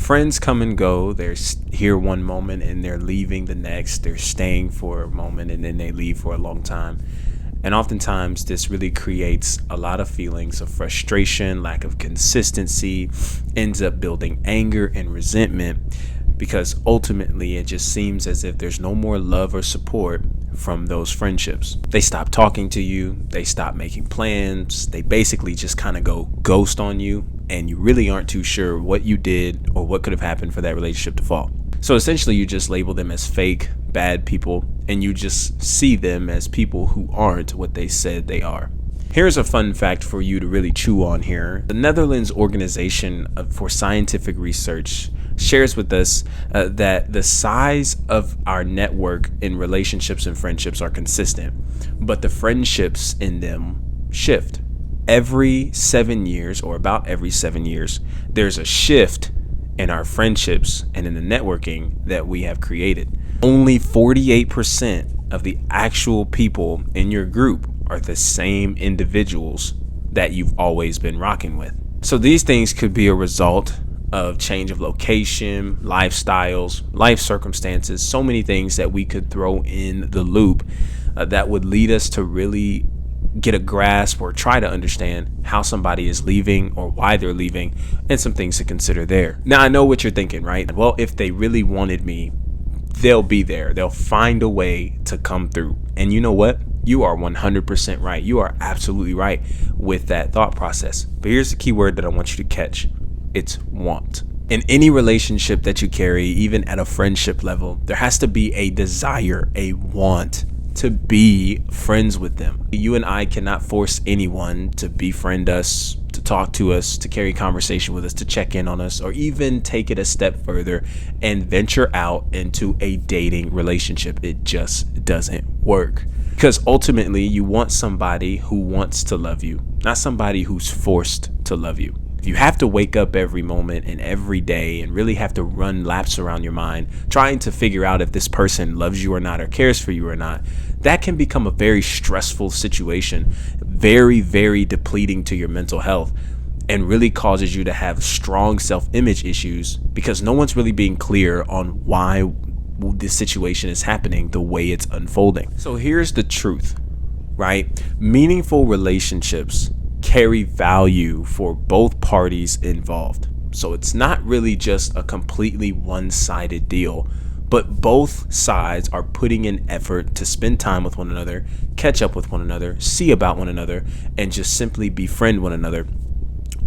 Friends come and go. They're here one moment and they're leaving the next. They're staying for a moment and then they leave for a long time. And oftentimes, this really creates a lot of feelings of frustration, lack of consistency, ends up building anger and resentment because ultimately it just seems as if there's no more love or support from those friendships. They stop talking to you, they stop making plans, they basically just kind of go ghost on you, and you really aren't too sure what you did or what could have happened for that relationship to fall. So essentially, you just label them as fake, bad people, and you just see them as people who aren't what they said they are. Here's a fun fact for you to really chew on here. The Netherlands Organization for Scientific Research shares with us that the size of our network in relationships and friendships are consistent, but the friendships in them shift. Every 7 years, or about every 7 years, there's a shift in our friendships and in the networking that we have created. Only 48% of the actual people in your group are the same individuals that you've always been rocking with. So these things could be a result of change of location, lifestyles, life circumstances, so many things that we could throw in the loop that would lead us to really get a grasp or try to understand how somebody is leaving or why they're leaving, and some things to consider there. Now, I know what you're thinking, right? Well, if they really wanted me, they'll be there. They'll find a way to come through. And you know what? You are 100% right. You are absolutely right with that thought process. But here's the key word that I want you to catch. It's want. In any relationship that you carry, even at a friendship level, there has to be a desire, a want to be friends with them. You and I cannot force anyone to befriend us, to talk to us, to carry conversation with us, to check in on us, or even take it a step further and venture out into a dating relationship. It just doesn't work. Because ultimately, you want somebody who wants to love you, not somebody who's forced to love you. If you have to wake up every moment and every day and really have to run laps around your mind trying to figure out if this person loves you or not or cares for you or not, that can become a very stressful situation, very, very depleting to your mental health, and really causes you to have strong self-image issues because no one's really being clear on why this situation is happening the way it's unfolding. So here's the truth, right? Meaningful relationships carry value for both parties involved. So it's not really just a completely one-sided deal, but both sides are putting in effort to spend time with one another, catch up with one another, see about one another, and just simply befriend one another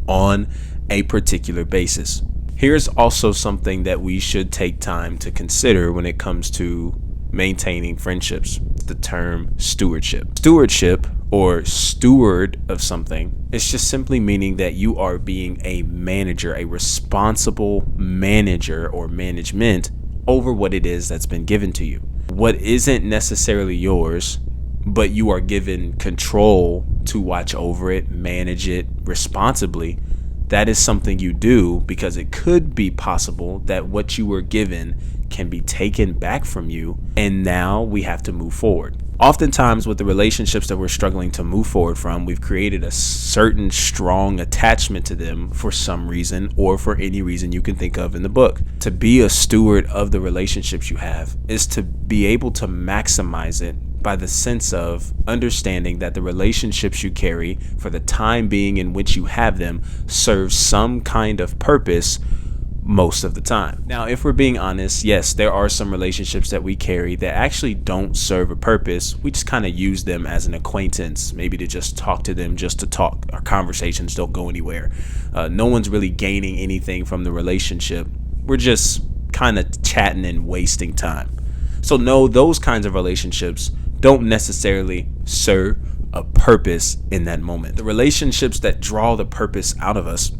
on a particular basis. Here's also something that we should take time to consider when it comes to maintaining friendships: the term stewardship. Stewardship, or steward of something, is just simply meaning that you are being a manager, a responsible manager or management over what it is that's been given to you. What isn't necessarily yours, but you are given control to watch over it, manage it responsibly. That is something you do because it could be possible that what you were given can be taken back from you, and now we have to move forward. Oftentimes with the relationships that we're struggling to move forward from, we've created a certain strong attachment to them for some reason or for any reason you can think of in the book. To be a steward of the relationships you have is to be able to maximize it by the sense of understanding that the relationships you carry for the time being in which you have them serve some kind of purpose most of the time. Now, if we're being honest, yes, there are some relationships that we carry that actually don't serve a purpose. We just kind of use them as an acquaintance, maybe to just talk to them just to talk. Our conversations don't go anywhere. No one's really gaining anything from the relationship. We're just kind of chatting and wasting time. So no, those kinds of relationships don't necessarily serve a purpose in that moment. The relationships that draw the purpose out of us,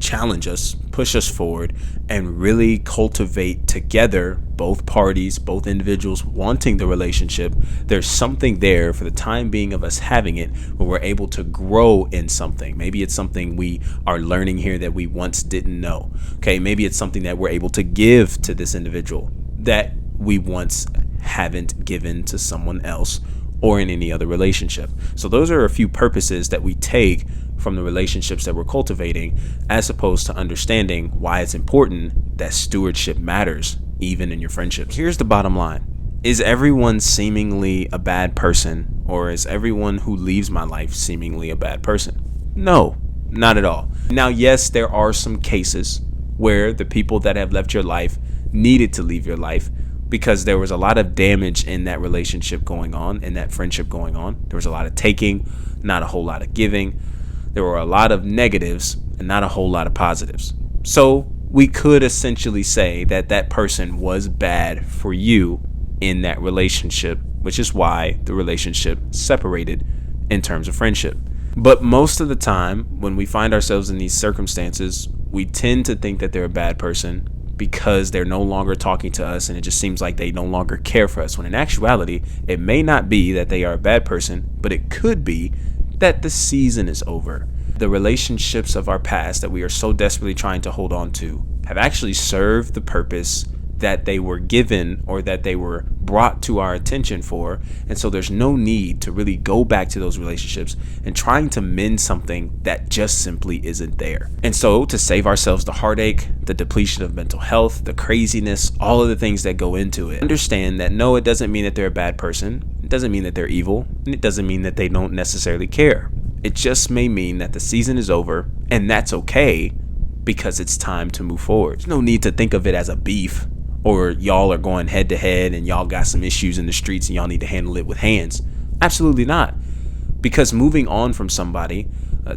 challenge us, push us forward, and really cultivate together, both parties, both individuals wanting the relationship. There's something there for the time being of us having it where we're able to grow in something. Maybe it's something we are learning here that we once didn't know. Okay, maybe it's something that we're able to give to this individual that we once haven't given to someone else or in any other relationship. So those are a few purposes that we take from the relationships that we're cultivating, as opposed to understanding why it's important that stewardship matters, even in your friendships. Here's the bottom line. Is everyone seemingly a bad person, or is everyone who leaves my life seemingly a bad person? No, not at all. Now, yes, there are some cases where the people that have left your life needed to leave your life because there was a lot of damage in that relationship going on, in that friendship going on. There was a lot of taking, not a whole lot of giving. There were a lot of negatives and not a whole lot of positives. So we could essentially say that that person was bad for you in that relationship, which is why the relationship separated in terms of friendship. But most of the time, when we find ourselves in these circumstances, we tend to think that they're a bad person because they're no longer talking to us and it just seems like they no longer care for us, when in actuality, it may not be that they are a bad person, but it could be that the season is over. The relationships of our past that we are so desperately trying to hold on to have actually served the purpose that they were given or that they were brought to our attention for. And so there's no need to really go back to those relationships and trying to mend something that just simply isn't there. And so to save ourselves the heartache, the depletion of mental health, the craziness, all of the things that go into it, understand that no, it doesn't mean that they're a bad person. It doesn't mean that they're evil. And it doesn't mean that they don't necessarily care. It just may mean that the season is over, and that's okay because it's time to move forward. There's no need to think of it as a beef, or y'all are going head to head and y'all got some issues in the streets and y'all need to handle it with hands. Absolutely not. Because moving on from somebody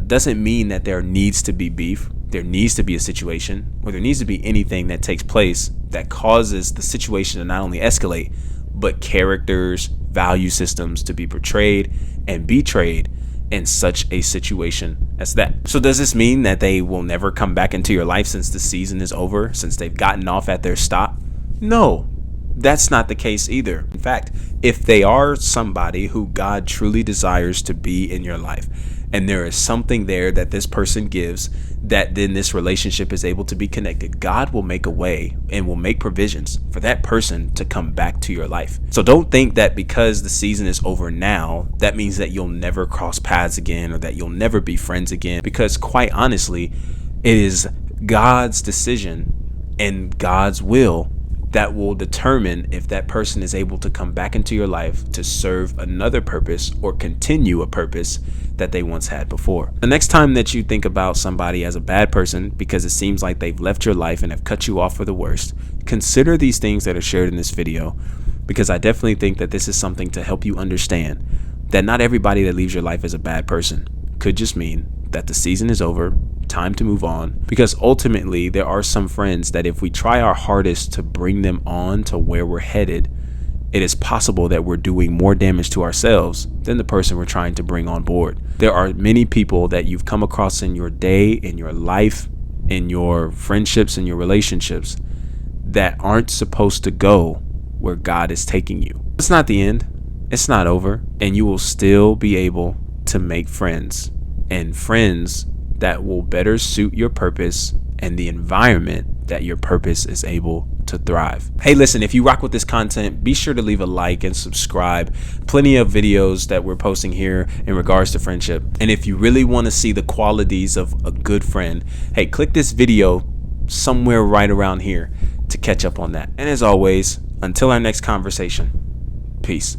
doesn't mean that there needs to be beef, there needs to be a situation, or there needs to be anything that takes place that causes the situation to not only escalate, but characters, value systems to be portrayed and betrayed in such a situation as that. So does this mean that they will never come back into your life since the season is over, since they've gotten off at their stop? No, that's not the case either. In fact, if they are somebody who God truly desires to be in your life, and there is something there that this person gives, that then this relationship is able to be connected, God will make a way and will make provisions for that person to come back to your life. So don't think that because the season is over now, that means that you'll never cross paths again or that you'll never be friends again, because quite honestly, it is God's decision and God's will that will determine if that person is able to come back into your life to serve another purpose or continue a purpose that they once had before. The next time that you think about somebody as a bad person because it seems like they've left your life and have cut you off for the worst, consider these things that are shared in this video, because I definitely think that this is something to help you understand that not everybody that leaves your life is a bad person. Could just mean that the season is over, time to move on, because ultimately there are some friends that if we try our hardest to bring them on to where we're headed, it is possible that we're doing more damage to ourselves than the person we're trying to bring on board. There are many people that you've come across in your day, in your life, in your friendships, in your relationships that aren't supposed to go where God is taking you. It's not the end. It's not over. And you will still be able to make friends, and friends that will better suit your purpose and the environment that your purpose is able to thrive. Hey, listen, if you rock with this content, be sure to leave a like and subscribe. Plenty of videos that we're posting here in regards to friendship. And if you really want to see the qualities of a good friend, hey, click this video somewhere right around here to catch up on that. And as always, until our next conversation, peace.